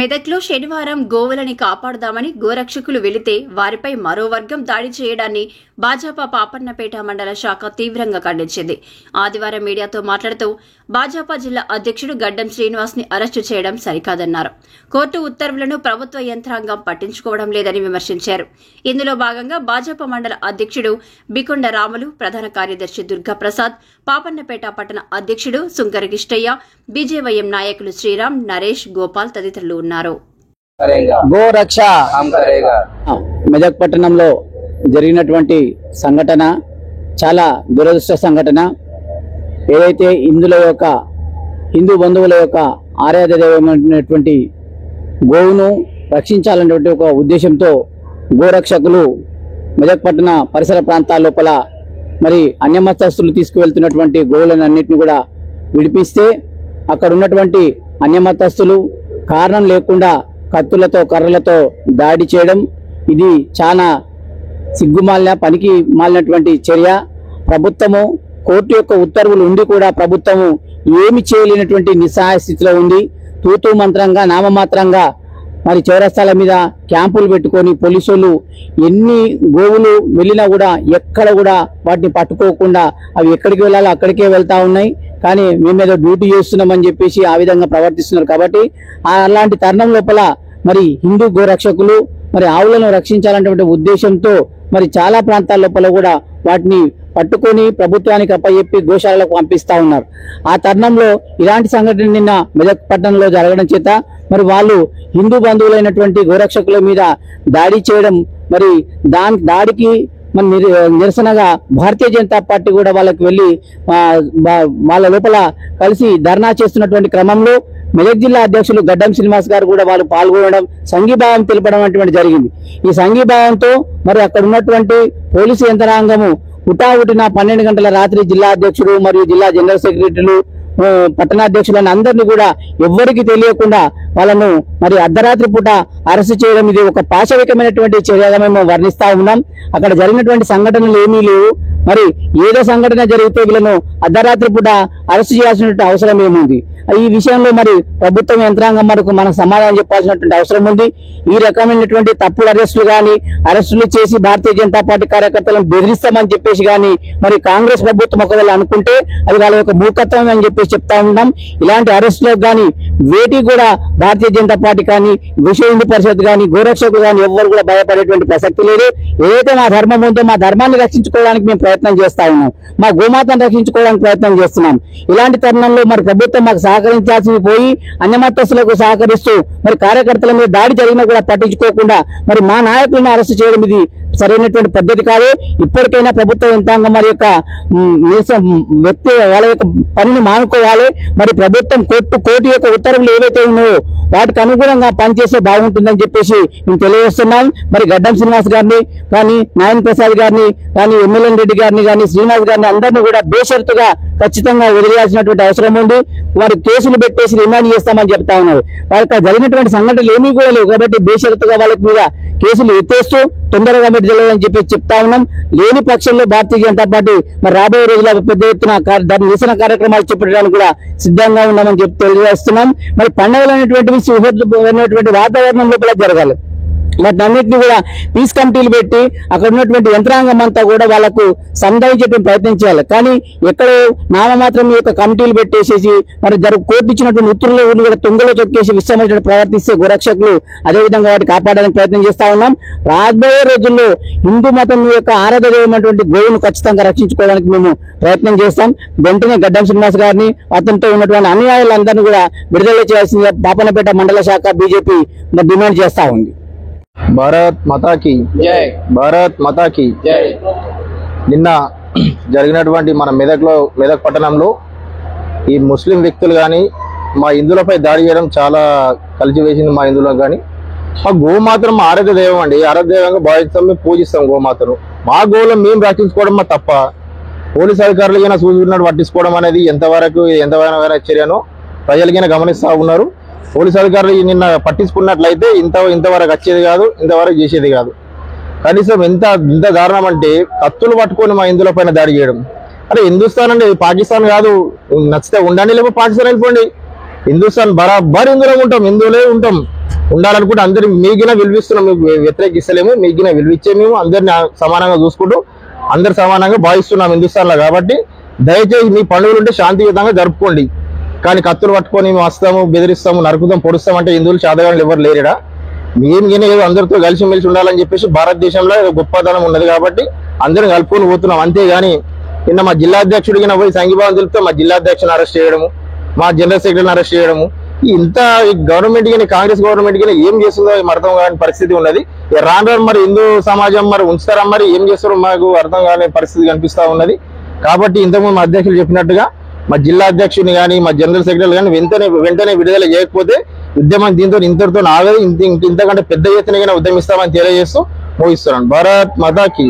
మెదక్లో శనివారం గోవులని కాపాడుదామని గోరక్షకులు వెళితే వారిపై మరో వర్గం దాడి చేయడాన్ని భాజపా పాపన్నపేట మండల శాఖ తీవ్రంగా ఖండించింది. ఆదివారం మీడియాతో మాట్లాడుతూ భాజపా జిల్లా అధ్యక్షుడు గడ్డం శ్రీనివాస్ ని అరెస్టు చేయడం సరికాదన్నారు. కోర్టు ఉత్తర్వులను ప్రభుత్వ యంత్రాంగం పట్టించుకోవడం లేదని విమర్శించారు. ఇందులో భాగంగా భాజపా మండల అధ్యక్షుడు బికొండ రాములు, ప్రధాన కార్యదర్శి దుర్గాప్రసాద్, పాపన్నపేట పట్టణ అధ్యక్షుడు సుంకరగిష్టయ్య, బీజేవైఎం నాయకులు శ్రీరామ్, నరేష్, గోపాల్ తదితరులు ఉన్నారు. గోరక్ష మెదక్ పట్టణంలో జరిగినటువంటి సంఘటన చాలా దురదృష్ట సంఘటన. ఏదైతే ఇందులో యొక్క హిందూ బంధువుల యొక్క ఆరాధ్య దైవమైనటువంటి గోవును రక్షించాలనేటువంటి ఒక ఉద్దేశంతో గోరక్షకులు మెదక్ పట్టణ పరిసర ప్రాంతాల లోపల మరి అన్యమతస్తులు తీసుకువెళ్తున్నటువంటి గోవులను అన్నింటినీ కూడా విడిపిస్తే అక్కడ ఉన్నటువంటి అన్యమతస్తులు కారణం లేకుండా కత్తులతో కర్రలతో దాడి చేయడం ఇది చాలా సిగ్గుమాలిన పనికి మాలినటువంటి చర్య. ప్రభుత్వము కోర్టు యొక్క ఉత్తర్వులు ఉండి కూడా ప్రభుత్వము ఏమి చేయలేనటువంటి నిస్సహాయ స్థితిలో ఉంది. తూతూ మంత్రంగా నామమాత్రంగా మరి చౌరస్తాల మీద క్యాంపులు పెట్టుకొని పోలీసులు ఎన్ని గోవులు వెళ్ళినా కూడా ఎక్కడ కూడా వాటిని పట్టుకోకుండా అవి ఎక్కడికి వెళ్ళాలో అక్కడికే వెళ్తా ఉన్నాయి. కానీ మేమేదో డ్యూటీ చేస్తున్నామని చెప్పేసి ఆ విధంగా ప్రవర్తిస్తున్నారు. కాబట్టి అలాంటి తరుణం లోపల మరి హిందూ గోరక్షకులు మరి ఆవులను రక్షించాలనేటువంటి ఉద్దేశంతో మరి చాలా ప్రాంతాల లోపల కూడా వాటిని పట్టుకొని ప్రభుత్వానికి అప్పచెప్పి గోశాలకు పంపిస్తా ఉన్నారు. ఆ తరుణంలో ఇలాంటి సంఘటన నిన్న మెదక్ పట్టణంలో జరగడం చేత మరి వాళ్ళు హిందూ బంధువులైనటువంటి గోరక్షకుల మీద దాడి చేయడం, మరి దాడికి మన నిరసనగా భారతీయ జనతా పార్టీ కూడా వాళ్ళకి వెళ్లి వాళ్ళ లోపల కలిసి ధర్నా చేస్తున్నటువంటి క్రమంలో మెదక్ జిల్లా అధ్యక్షులు గడ్డం శ్రీనివాస్ గారు కూడా వాళ్ళు పాల్గొనడం, సంఘీభావం తెలపడం అటువంటి జరిగింది. ఈ సంఘీభావంతో మరి అక్కడ ఉన్నటువంటి పోలీసు యంత్రాంగము హుటాహుటిన 12 గంటల రాత్రి జిల్లా అధ్యక్షుడు మరియు జిల్లా జనరల్ సెక్రటరీలు, పట్టణాధ్యక్షులను అందరినీ కూడా ఎవ్వరికి తెలియకుండా వాళ్ళను మరి అర్ధరాత్రి పూట అరెస్టు చేయడం ఇది ఒక పాశవికమైనటువంటి చర్యగా మేము వర్ణిస్తా ఉన్నాం. అక్కడ జరిగినటువంటి సంఘటనలు ఏమీ లేవు. మరి ఏదో సంఘటన జరిగితే వీళ్ళను అర్ధరాత్రి పూట అరెస్టు చేయాల్సినటువంటి అవసరం ఏముంది? ఈ విషయంలో మరి ప్రభుత్వం యంత్రాంగం వరకు మనకు సమాధానం చెప్పాల్సినటువంటి అవసరం ఉంది. ఈ రకమైనటువంటి తప్పుడు అరెస్టులు చేసి భారతీయ జనతా పార్టీ కార్యకర్తలను బెదిరిస్తామని చెప్పేసి కానీ మరి కాంగ్రెస్ ప్రభుత్వం ఒకవేళ అనుకుంటే అది వాళ్ళ యొక్క మూర్ఖత్వం అని చెప్పేసి చెప్తా ఉన్నాం. ఇలాంటి అరెస్టులకు కానీ వేటికి కూడా భారతీయ జనతా పార్టీ కానీ, విశ్వ హిందూ పరిషత్ కానీ, గోరక్షకులు కానీ ఎవ్వరు కూడా భయపడేటువంటి ప్రసక్తి లేదు. ఏదైతే మా ధర్మం ఉందో మా ధర్మాన్ని రక్షించుకోవడానికి మేము ప్రయత్నం చేస్తా ఉన్నాం, మా గోమాతను రక్షించుకోవడానికి ప్రయత్నం చేస్తున్నాం. ఇలాంటి తరుణంలో మరి ప్రభుత్వం మాకు సహకరించాల్సింది పోయి అన్యమతస్తులకు సహకరిస్తూ మరి కార్యకర్తల మీద దాడి జరిగినా కూడా పట్టించుకోకుండా మరి మా నాయకులను అరెస్టు చేయడం ఇది సరైనటువంటి పద్ధతి కాదు. ఇప్పటికైనా ప్రభుత్వ యంత్రాంగం మరి యొక్క వ్యక్తి వాళ్ళ యొక్క పనిని మానుకోవాలి. మరి ప్రభుత్వం కోర్టు యొక్క ఉత్తర్వులు ఏవైతే ఉన్నాయో వాటికి అనుగుణంగా పనిచేస్తే బాగుంటుందని చెప్పేసి మేము తెలియజేస్తున్నాం. మరి గడ్డం శ్రీనివాస్ గారిని కానీ, నారాయణ ప్రసాద్ గారిని కానీ, ఎమ్మెల్యే రెడ్డి గారిని కానీ, శ్రీనివాస్ గారిని అందరినీ కూడా బేషరతుగా ఖచ్చితంగా వదిలేయాల్సినటువంటి అవసరం ఉంది. వారి కేసులు పెట్టేసి రిమాండ్ చేస్తామని చెప్తా ఉన్నారు. వాళ్ళకి జరిగినటువంటి సంఘటనలు ఏమీ కూడా లేవు కాబట్టి బేషరతుగా వాళ్ళకి మీద కేసులు ఎత్తేస్తూ తొందరగా తెలియాలని చెప్పి చెప్తా ఉన్నాం. లేని పక్షంలో భారతీయ జనతా పార్టీ మరి రాబోయే రోజుల్లో పెద్ద ఎత్తున నిరసన కార్యక్రమాలు చేపట్టడానికి కూడా సిద్ధంగా ఉన్నామని చెప్పి తెలియజేస్తున్నాం. మరి పండుగలు అనేటువంటివి సుహృద్భుతమైనటువంటి వాతావరణం లోపల జరగాలి. వాటన్నిటిని కూడా పీస్ కమిటీలు పెట్టి అక్కడ ఉన్నటువంటి యంత్రాంగం అంతా కూడా వాళ్లకు సంధాయించేటువంటి ప్రయత్నం చేయాలి. కానీ ఎక్కడో నామమాత్రం యొక్క కమిటీలు పెట్టేసేసి మరి కోర్టు ఇచ్చినటువంటి ఉత్తర్వులు కూడా తొంగలో తొక్కేసి విశ్రమించడం ప్రవర్తిస్తే గోరక్షకులు అదేవిధంగా వాటిని కాపాడడానికి ప్రయత్నం చేస్తా ఉన్నాం. రాబోయే రోజుల్లో హిందూ మతం యొక్క ఆరాధనటువంటి గోవును ఖచ్చితంగా రక్షించుకోవడానికి మేము ప్రయత్నం చేస్తాం. వెంటనే గడ్డం శ్రీనివాస్ గారిని అతనితో ఉన్నటువంటి అన్యాయాలందరినీ కూడా విడుదల చేయాల్సిందిగా పాపన్నపేట మండల శాఖ బీజేపీ డిమాండ్ చేస్తా ఉంది. భారత్ మాతాకి జై, భారత్ మాతాకి జై. నిన్న జరిగినటువంటి మన మెదక్ పట్టణంలో ఈ ముస్లిం వ్యక్తులు కానీ మా హిందువులపై దాడి చేయడం చాలా కలిసివేసింది. మా హిందువులకు కానీ మా గోమాతను మా ఆరాధ్య దైవం అండి, ఆరాధ్య దైవంగా భావిస్తాం, మేము పూజిస్తాం గోమాతను. మా గోవులను మేము రక్షించుకోవడం మా తప్ప పోలీసు అధికారులకైనా సూచనలు పట్టించుకోవడం అనేది ఎంతవరకు చర్యనో ప్రజలకైనా గమనిస్తూ ఉన్నారు. పోలీసు అధికారులు నిన్న పట్టించుకున్నట్లయితే ఇంతవరకు వచ్చేది కాదు, ఇంతవరకు చేసేది కాదు. కనీసం ఎంత దారుణం అంటే కత్తులు పట్టుకొని మా హిందువుల పైన దాడి చేయడం. అరే హిందుస్థాన్ అంటే పాకిస్తాన్ కాదు, నచ్చితే ఉండండి లేకపోతే పాకిస్తాన్ వెళ్ళిపోండి. హిందుస్థాన్ బరాబర్ హిందువులే ఉంటాం, హిందువులే ఉంటాం. ఉండాలనుకుంటే అందరి మీగిన విలువిస్తున్నాం, మీకు వ్యతిరేకిస్తలేము, మీగిన విలువిచ్చే మేము అందరిని సమానంగా చూసుకుంటూ అందరు సమానంగా భావిస్తున్నాం హిందుస్థాన్లో. కాబట్టి దయచేసి మీ పండుగలు ఉంటే శాంతియుతంగా జరుపుకోండి. కానీ కత్తులు పట్టుకొని మేము వస్తాము, బెదిరిస్తాము, నరుకుతాం, పొడుస్తాం అంటే హిందువులు చాదగాళ్ళు ఎవరు లేరుడా. మేము ఏదో అందరితో కలిసిమెలిసి ఉండాలని చెప్పేసి భారతదేశంలో గొప్పతనం ఉన్నది కాబట్టి అందరం కలుపుకొని పోతున్నాం. అంతేగాని నిన్న మా జిల్లా అధ్యక్షుడికి పోయి సంఘీభావం తెలిపితే మా జిల్లా అధ్యక్షుని అరెస్ట్ చేయడము, మా జనరల్ సెక్రటరీని అరెస్ట్ చేయడము, ఇంత గవర్నమెంట్ కానీ కాంగ్రెస్ గవర్నమెంట్ కానీ ఏం చేస్తుందో అర్థం కాని పరిస్థితి ఉన్నది. రాను మరి హిందూ సమాజం మరి ఉంచుతారా, మరి ఏం చేస్తారో మాకు అర్థం కాని పరిస్థితి కనిపిస్తా ఉన్నది. కాబట్టి ఇంతకుముందు మా అధ్యక్షులు చెప్పినట్టుగా మా జిల్లా అధ్యక్షుని కానీ మా జనరల్ సెక్రటరీ కానీ వెంటనే విడుదల చేయకపోతే ఉద్యమం దీంతో ఇంతటితో ఆగదు, ఇంతకంటే పెద్ద ఎత్తున ఉద్యమిస్తామని తెలియజేస్తూ ముగిస్తున్నాను. భారత్ మాతాకి.